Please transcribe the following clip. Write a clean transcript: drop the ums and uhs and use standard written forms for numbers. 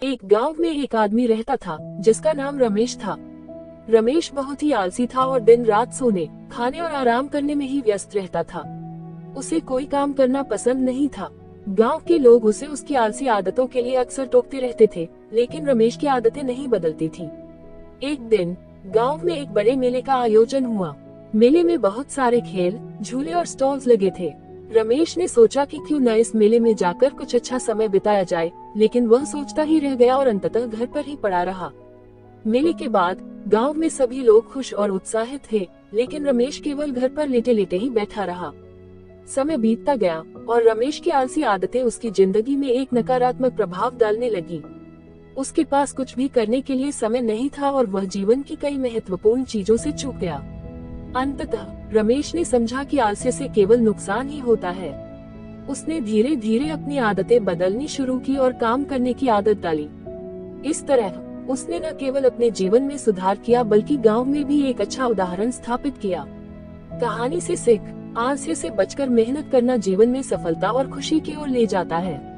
एक गांव में एक आदमी रहता था जिसका नाम रमेश था। रमेश बहुत ही आलसी था और दिन रात सोने, खाने और आराम करने में ही व्यस्त रहता था। उसे कोई काम करना पसंद नहीं था। गांव के लोग उसे उसकी आलसी आदतों के लिए अक्सर टोकते रहते थे, लेकिन रमेश की आदतें नहीं बदलती थीं। एक दिन गांव में एक बड़े मेले का आयोजन हुआ। मेले में बहुत सारे खेल, झूले और स्टॉल्स लगे थे। रमेश ने सोचा कि क्यों न इस मेले में जाकर कुछ अच्छा समय बिताया जाए, लेकिन वह सोचता ही रह गया और अंततः घर पर ही पड़ा रहा। मेले के बाद गांव में सभी लोग खुश और उत्साहित थे, लेकिन रमेश केवल घर पर लेटे लेटे ही बैठा रहा। समय बीतता गया और रमेश की आलसी आदतें उसकी जिंदगी में एक नकारात्मक प्रभाव डालने लगी। उसके पास कुछ भी करने के लिए समय नहीं था और वह जीवन की कई महत्वपूर्ण चीजों से चूक गया। अंततः रमेश ने समझा कि आलस्य से केवल नुकसान ही होता है। उसने धीरे धीरे अपनी आदतें बदलनी शुरू की और काम करने की आदत डाली। इस तरह उसने न केवल अपने जीवन में सुधार किया, बल्कि गांव में भी एक अच्छा उदाहरण स्थापित किया। कहानी से सीख, आलस्य से बचकर मेहनत करना जीवन में सफलता और खुशी की ओर ले जाता है।